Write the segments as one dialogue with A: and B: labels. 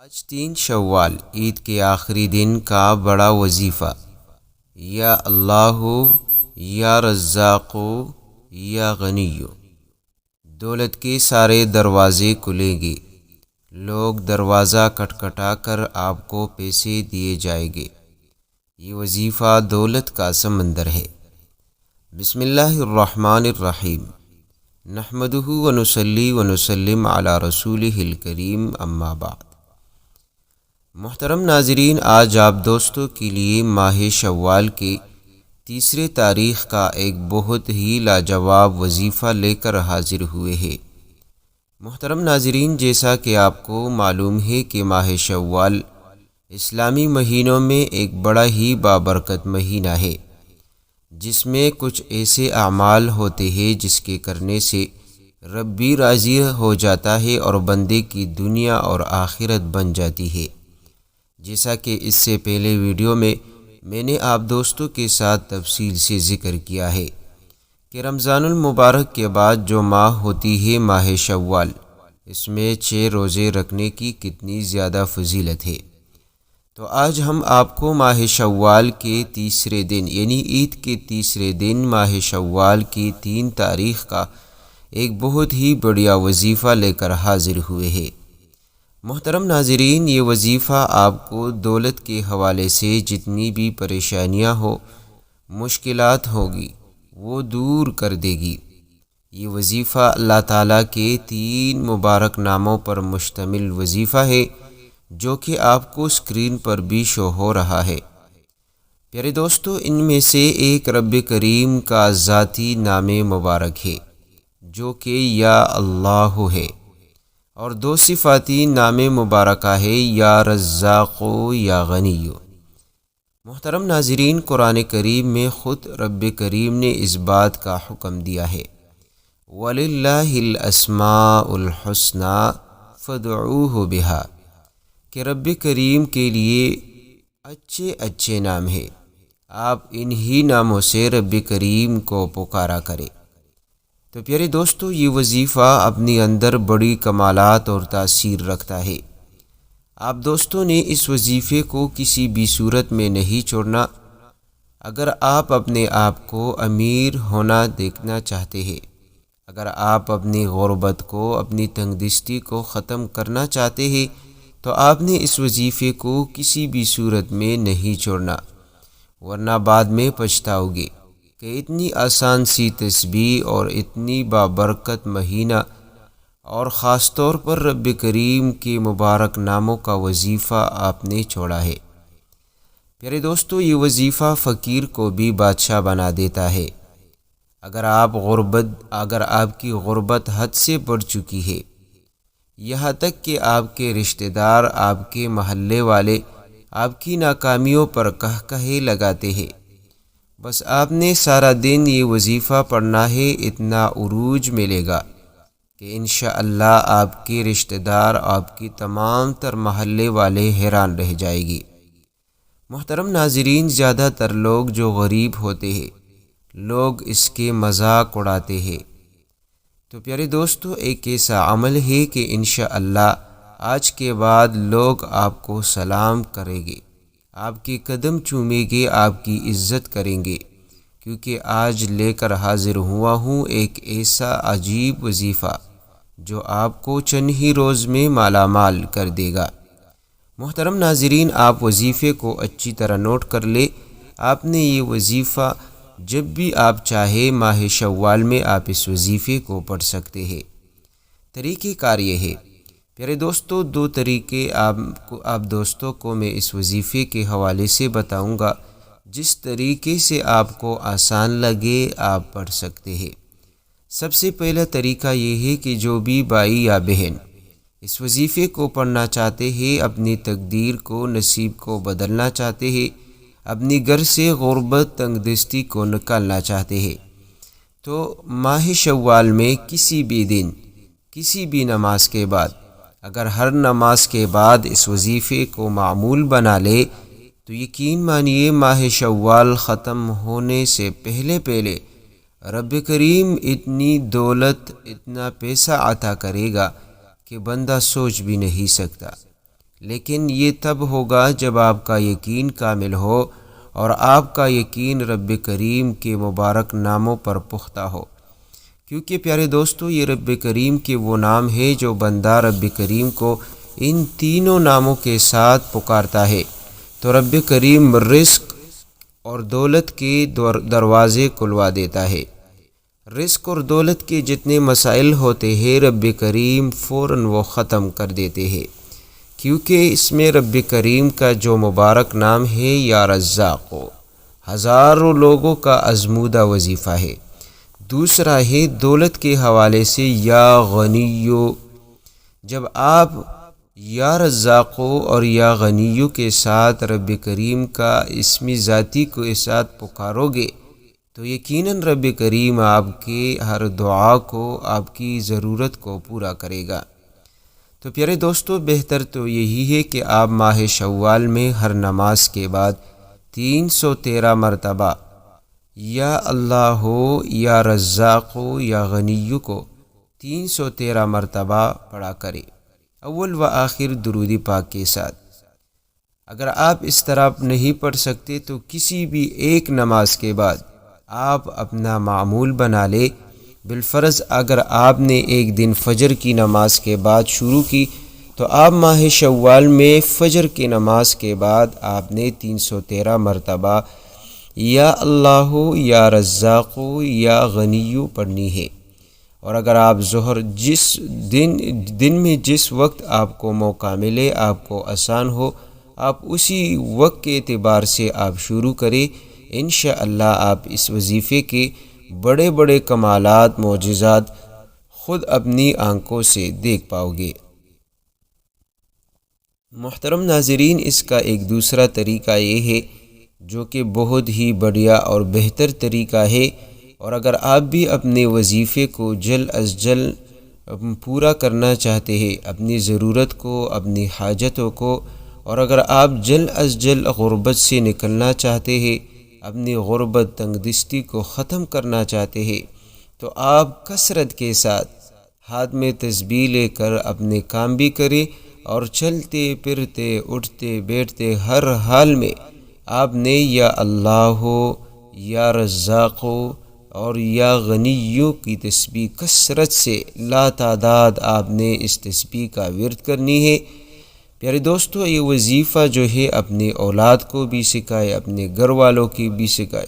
A: آج 3 شوال عید کے آخری دن کا بڑا وظیفہ، یا اللہ یا رزاق یا غنی، دولت کے سارے دروازے کھلیں گے، لوگ دروازہ کھٹکھٹا کر آپ کو پیسے دیے جائیں گے۔ یہ وظیفہ دولت کا سمندر ہے۔ بسم اللہ الرحمن الرحیم، نحمدہ ونصلی ونسلم علی رسولہ الکریم، اما بعد۔ محترم ناظرین، آج آپ دوستوں کے لیے ماہ شوال کے تیسرے تاریخ کا ایک بہت ہی لاجواب وظیفہ لے کر حاضر ہوئے ہیں۔ محترم ناظرین، جیسا کہ آپ کو معلوم ہے کہ ماہ شوال اسلامی مہینوں میں ایک بڑا ہی بابرکت مہینہ ہے، جس میں کچھ ایسے اعمال ہوتے ہیں جس کے کرنے سے رب بھی راضی ہو جاتا ہے اور بندے کی دنیا اور آخرت بن جاتی ہے۔ جیسا کہ اس سے پہلے ویڈیو میں نے آپ دوستوں کے ساتھ تفصیل سے ذکر کیا ہے کہ رمضان المبارک کے بعد جو ماہ ہوتی ہے ماہ شوال، اس میں 6 روزے رکھنے کی کتنی زیادہ فضیلت ہے۔ تو آج ہم آپ کو ماہ شوال کے تیسرے دن یعنی عید کے تیسرے دن ماہ شوال کی 3 تاریخ کا ایک بہت ہی بڑیا وظیفہ لے کر حاضر ہوئے ہیں۔ محترم ناظرین، یہ وظیفہ آپ کو دولت کے حوالے سے جتنی بھی پریشانیاں ہو، مشکلات ہوگی، وہ دور کر دے گی۔ یہ وظیفہ اللہ تعالیٰ کے 3 مبارک ناموں پر مشتمل وظیفہ ہے، جو کہ آپ کو اسکرین پر بھی شو ہو رہا ہے۔ پیارے دوستو، ان میں سے ایک رب کریم کا ذاتی نام مبارک ہے، جو کہ یا اللہ ہے، اور 2 صفاتی نام مبارکہ ہے، یا رزاق یا غنی۔ محترم ناظرین، قرآن کریم میں خود رب کریم نے اس بات کا حکم دیا ہے، وَلِلَّهِ الْأَسْمَاءُ الْحُسْنَى فَادْعُوهُ بِهَا، کہ رب کریم کے لیے اچھے اچھے نام ہیں، آپ انہی ناموں سے رب کریم کو پکارا کریں۔ تو پیارے دوستو، یہ وظیفہ اپنے اندر بڑی کمالات اور تاثیر رکھتا ہے۔ آپ دوستوں نے اس وظیفے کو کسی بھی صورت میں نہیں چھوڑنا۔ اگر آپ اپنے آپ کو امیر ہونا دیکھنا چاہتے ہیں، اگر آپ اپنی غربت کو، اپنی تنگ دستی کو ختم کرنا چاہتے ہیں، تو آپ نے اس وظیفے کو کسی بھی صورت میں نہیں چھوڑنا، ورنہ بعد میں پچھتاؤ گے کہ اتنی آسان سی تسبیح اور اتنی بابرکت مہینہ اور خاص طور پر رب کریم کے مبارک ناموں کا وظیفہ آپ نے چھوڑا ہے۔ پیارے دوستو، یہ وظیفہ فقیر کو بھی بادشاہ بنا دیتا ہے۔ اگر آپ کی غربت حد سے بڑھ چکی ہے، یہاں تک کہ آپ کے رشتہ دار، آپ کے محلے والے آپ کی ناکامیوں پر قہقہے لگاتے ہیں، بس آپ نے سارا دن یہ وظیفہ پڑھنا ہے، اتنا عروج ملے گا کہ انشاءاللہ آپ کے رشتہ دار، آپ کی تمام تر محلے والے حیران رہ جائے گی۔ محترم ناظرین، زیادہ تر لوگ جو غریب ہوتے ہیں، لوگ اس کے مذاق اڑاتے ہیں۔ تو پیارے دوستو، ایک ایسا عمل ہے کہ انشاءاللہ آج کے بعد لوگ آپ کو سلام کریں گے، آپ کے قدم چومیں گے، آپ کی عزت کریں گے، کیونکہ آج لے کر حاضر ہوا ہوں ایک ایسا عجیب وظیفہ جو آپ کو چند ہی روز میں مالا مال کر دے گا۔ محترم ناظرین، آپ وظیفے کو اچھی طرح نوٹ کر لیں۔ آپ نے یہ وظیفہ جب بھی آپ چاہے ماہ شوال میں آپ اس وظیفے کو پڑھ سکتے ہیں۔ طریقہ کار یہ ہے، پیارے دوستو، 2 طریقے آپ دوستوں کو میں اس وظیفے کے حوالے سے بتاؤں گا، جس طریقے سے آپ کو آسان لگے آپ پڑھ سکتے ہیں۔ سب سے پہلا طریقہ یہ ہے کہ جو بھی بھائی یا بہن اس وظیفے کو پڑھنا چاہتے ہیں، اپنی تقدیر کو، نصیب کو بدلنا چاہتے ہیں، اپنی گھر سے غربت، تنگ دستی کو نکالنا چاہتے ہیں، تو ماہ شوال میں کسی بھی دن، کسی بھی نماز کے بعد، اگر ہر نماز کے بعد اس وظیفے کو معمول بنا لے، تو یقین مانیے ماہ شوال ختم ہونے سے پہلے رب کریم اتنی دولت، اتنا پیسہ عطا کرے گا کہ بندہ سوچ بھی نہیں سکتا۔ لیکن یہ تب ہوگا جب آپ کا یقین کامل ہو اور آپ کا یقین رب کریم کے مبارک ناموں پر پختہ ہو، کیونکہ پیارے دوستو یہ رب کریم کے وہ نام ہے جو بندہ رب کریم کو ان تینوں ناموں کے ساتھ پکارتا ہے تو رب کریم رزق اور دولت کے دروازے کھلوا دیتا ہے۔ رزق اور دولت کے جتنے مسائل ہوتے ہیں رب کریم فوراً وہ ختم کر دیتے ہیں، کیونکہ اس میں رب کریم کا جو مبارک نام ہے یا رزاق، ہزاروں لوگوں کا آزمودہ وظیفہ ہے۔ دوسرا ہے دولت کے حوالے سے یا غنیو، جب آپ یا رزاقو اور یا غنیو کے ساتھ رب کریم کا اسم ذاتی کو اس ساتھ پکارو گے تو یقیناً رب کریم آپ کے ہر دعا کو، آپ کی ضرورت کو پورا کرے گا۔ تو پیارے دوستو بہتر تو یہی ہے کہ آپ ماہ شوال میں ہر نماز کے بعد 313 مرتبہ یا اللہ ہو یا رزاق ہو یا غنی کو 313 مرتبہ پڑھا کرے، اول و آخر درود پاک کے ساتھ۔ اگر آپ اس طرح نہیں پڑھ سکتے تو کسی بھی ایک نماز کے بعد آپ اپنا معمول بنا لے۔ بالفرض اگر آپ نے ایک دن فجر کی نماز کے بعد شروع کی تو آپ ماہ شوال میں فجر کی نماز کے بعد آپ نے 313 مرتبہ یا اللہ یا رزاق یا غنی پڑھنی ہے۔ اور اگر آپ ظہر جس دن میں جس وقت آپ کو موقع ملے، آپ کو آسان ہو، آپ اسی وقت کے اعتبار سے آپ شروع کریں، انشاءاللہ آپ اس وظیفے کے بڑے بڑے کمالات، معجزات خود اپنی آنکھوں سے دیکھ پاؤ گے۔ محترم ناظرین، اس کا ایک دوسرا طریقہ یہ ہے جو کہ بہت ہی بڑھیا اور بہتر طریقہ ہے، اور اگر آپ بھی اپنے وظیفے کو جلد از جلد پورا کرنا چاہتے ہیں، اپنی ضرورت کو، اپنی حاجتوں کو، اور اگر آپ جلد از جلد غربت سے نکلنا چاہتے ہیں، اپنی غربت تنگ دستی کو ختم کرنا چاہتے ہیں، تو آپ کثرت کے ساتھ ہاتھ میں تسبیح لے کر اپنے کام بھی کریں، اور چلتے پھرتے اٹھتے بیٹھتے ہر حال میں آپ نے یا اللہ ہو یا رزاق ہو اور یا غنیوں کی تسبیح کثرت سے لا تعداد آپ نے اس تسبیح کا ورد کرنی ہے۔ پیارے دوستو یہ وظیفہ جو ہے اپنے اولاد کو بھی سکھائے، اپنے گھر والوں کی بھی سکھائے۔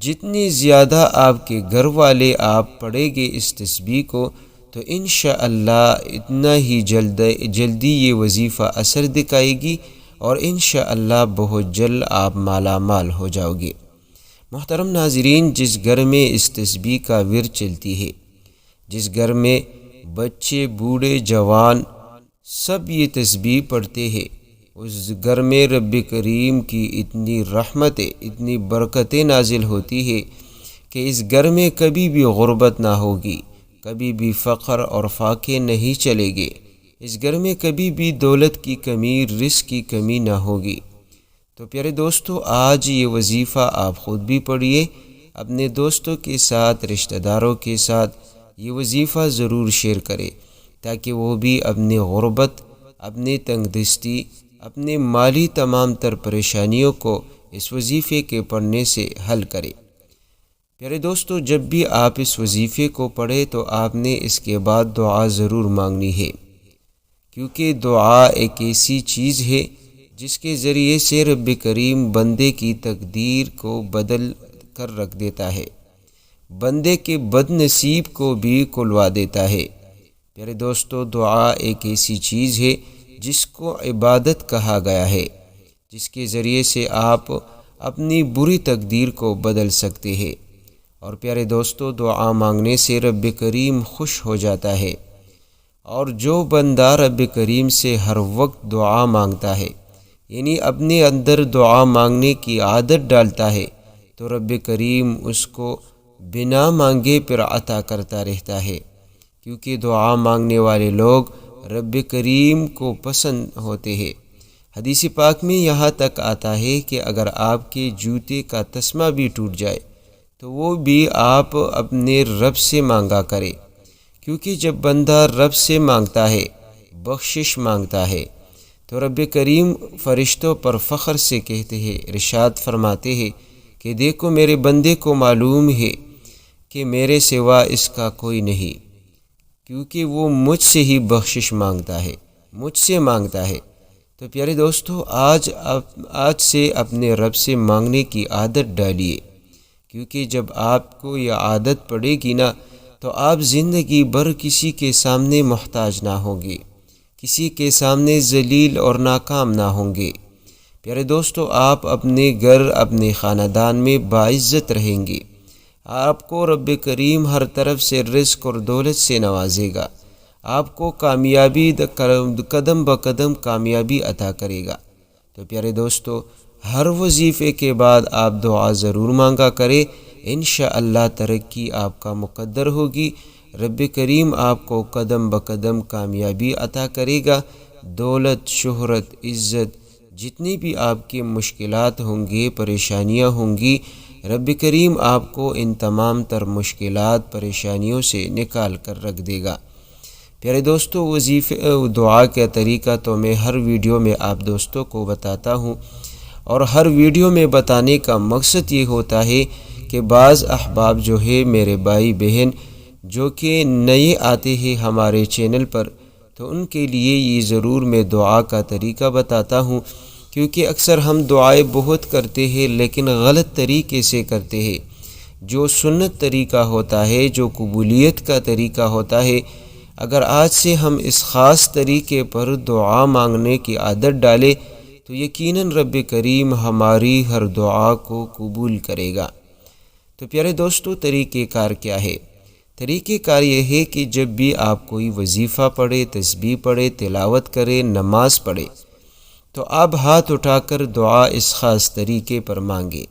A: جتنی زیادہ آپ کے گھر والے آپ پڑھیں گے اس تسبیح کو تو انشاءاللہ اتنا ہی جلدی یہ وظیفہ اثر دکھائے گی، اور انشاءاللہ بہت جلد آپ مالا مال ہو جاؤ گے۔ محترم ناظرین، جس گھر میں اس تسبیح کا ورد چلتی ہے، جس گھر میں بچے، بوڑھے، جوان سب یہ تسبیح پڑھتے ہیں، اس گھر میں رب کریم کی اتنی رحمتیں، اتنی برکتیں نازل ہوتی ہے کہ اس گھر میں کبھی بھی غربت نہ ہوگی، کبھی بھی فقر اور فاقے نہیں چلے گے، اس گھر میں کبھی بھی دولت کی کمی، رزق کی کمی نہ ہوگی۔ تو پیارے دوستو آج یہ وظیفہ آپ خود بھی پڑھیے، اپنے دوستوں کے ساتھ، رشتہ داروں کے ساتھ یہ وظیفہ ضرور شیئر کرے تاکہ وہ بھی اپنی غربت، اپنی تنگ دستی، اپنے مالی تمام تر پریشانیوں کو اس وظیفے کے پڑھنے سے حل کرے۔ پیارے دوستو جب بھی آپ اس وظیفے کو پڑھیں تو آپ نے اس کے بعد دعا ضرور مانگنی ہے، کیونکہ دعا ایک ایسی چیز ہے جس کے ذریعے سے رب کریم بندے کی تقدیر کو بدل کر رکھ دیتا ہے، بندے کے بد نصیب کو بھی کھلوا دیتا ہے۔ پیارے دوستو دعا ایک ایسی چیز ہے جس کو عبادت کہا گیا ہے، جس کے ذریعے سے آپ اپنی بری تقدیر کو بدل سکتے ہیں۔ اور پیارے دوستو دعا مانگنے سے رب کریم خوش ہو جاتا ہے، اور جو بندہ رب کریم سے ہر وقت دعا مانگتا ہے، یعنی اپنے اندر دعا مانگنے کی عادت ڈالتا ہے، تو رب کریم اس کو بنا مانگے پھر عطا کرتا رہتا ہے، کیونکہ دعا مانگنے والے لوگ رب کریم کو پسند ہوتے ہیں۔ حدیث پاک میں یہاں تک آتا ہے کہ اگر آپ کے جوتے کا تسمہ بھی ٹوٹ جائے تو وہ بھی آپ اپنے رب سے مانگا کرے، کیونکہ جب بندہ رب سے مانگتا ہے، بخشش مانگتا ہے، تو رب کریم فرشتوں پر فخر سے کہتے ہیں، ارشاد فرماتے ہیں کہ دیکھو میرے بندے کو معلوم ہے کہ میرے سوا اس کا کوئی نہیں، کیونکہ وہ مجھ سے ہی بخشش مانگتا ہے، مجھ سے مانگتا ہے۔ تو پیارے دوستو، آج سے اپنے رب سے مانگنے کی عادت ڈالیے، کیونکہ جب آپ کو یہ عادت پڑے گی نا تو آپ زندگی بھر کسی کے سامنے محتاج نہ ہوں گے، کسی کے سامنے ذلیل اور ناکام نہ ہوں گے۔ پیارے دوستو، آپ اپنے گھر، اپنے خاندان میں باعزت رہیں گے، آپ کو رب کریم ہر طرف سے رزق اور دولت سے نوازے گا، آپ کو کامیابی قدم بقدم کامیابی عطا کرے گا۔ تو پیارے دوستو، ہر وظیفے کے بعد آپ دعا ضرور مانگا کرے، انشاءاللہ ترقی آپ کا مقدر ہوگی، رب کریم آپ کو قدم بقدم کامیابی عطا کرے گا۔ دولت، شہرت، عزت، جتنی بھی آپ کی مشکلات ہوں گی، پریشانیاں ہوں گی، رب کریم آپ کو ان تمام تر مشکلات، پریشانیوں سے نکال کر رکھ دے گا۔ پیارے دوستو، دعا کا طریقہ تو میں ہر ویڈیو میں آپ دوستوں کو بتاتا ہوں، اور ہر ویڈیو میں بتانے کا مقصد یہ ہوتا ہے کہ بعض احباب جو ہے، میرے بھائی بہن جو کہ نئے آتے ہیں ہمارے چینل پر، تو ان کے لیے یہ ضرور میں دعا کا طریقہ بتاتا ہوں، کیونکہ اکثر ہم دعائیں بہت کرتے ہیں لیکن غلط طریقے سے کرتے ہیں۔ جو سنت طریقہ ہوتا ہے، جو قبولیت کا طریقہ ہوتا ہے، اگر آج سے ہم اس خاص طریقے پر دعا مانگنے کی عادت ڈالیں تو یقیناً رب کریم ہماری ہر دعا کو قبول کرے گا۔ تو پیارے دوستو، طریقہ کار کیا ہے؟ طریقہ کار یہ ہے کہ جب بھی آپ کوئی وظیفہ پڑھے، تسبیح پڑھے، تلاوت کرے، نماز پڑھے، تو آپ ہاتھ اٹھا کر دعا اس خاص طریقے پر مانگے۔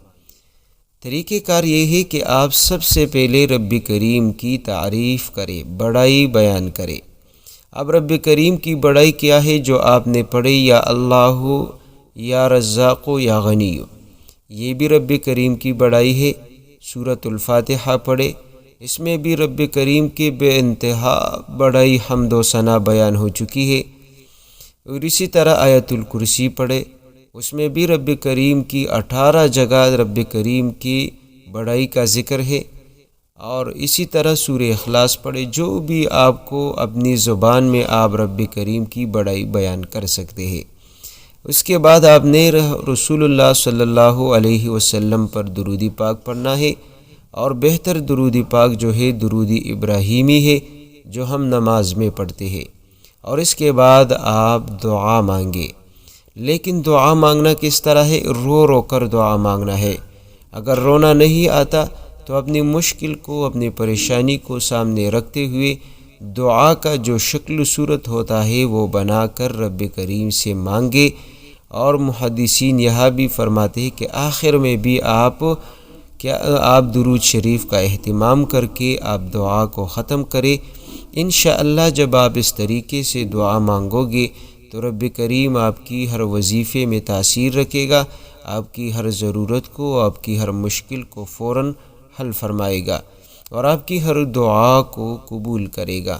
A: طریقہ کار یہ ہے کہ آپ سب سے پہلے رب کریم کی تعریف کرے، بڑائی بیان کرے۔ اب رب کریم کی بڑائی کیا ہے جو آپ نے پڑھی؟ یا اللہ، یا رزاق، یا غنی، یہ بھی رب کریم کی بڑائی ہے۔ سورۃ الفاتحہ پڑھے، اس میں بھی رب کریم کے بے انتہا بڑائی، حمد و ثنا بیان ہو چکی ہے۔ اور اسی طرح آیت الکرسی پڑھے، اس میں بھی رب کریم کی 18 جگہ رب کریم کی بڑائی کا ذکر ہے۔ اور اسی طرح سورہ اخلاص پڑھے، جو بھی آپ کو اپنی زبان میں آپ رب کریم کی بڑائی بیان کر سکتے ہیں۔ اس کے بعد آپ نے رسول اللہ صلی اللہ علیہ وسلم پر درود پاک پڑھنا ہے، اور بہتر درود پاک جو ہے درود ابراہیمی ہے، جو ہم نماز میں پڑھتے ہیں۔ اور اس کے بعد آپ دعا مانگے، لیکن دعا مانگنا کس طرح ہے؟ رو رو کر دعا مانگنا ہے۔ اگر رونا نہیں آتا تو اپنی مشکل کو، اپنی پریشانی کو سامنے رکھتے ہوئے دعا کا جو شکل و صورت ہوتا ہے وہ بنا کر رب کریم سے مانگے۔ اور محدثین یہاں بھی فرماتے ہیں کہ آخر میں بھی آپ درود شریف کا اہتمام کر کے آپ دعا کو ختم کریں۔ انشاءاللہ جب آپ اس طریقے سے دعا مانگو گے تو رب کریم آپ کی ہر وظیفے میں تاثیر رکھے گا، آپ کی ہر ضرورت کو، آپ کی ہر مشکل کو فوراً حل فرمائے گا، اور آپ کی ہر دعا کو قبول کرے گا۔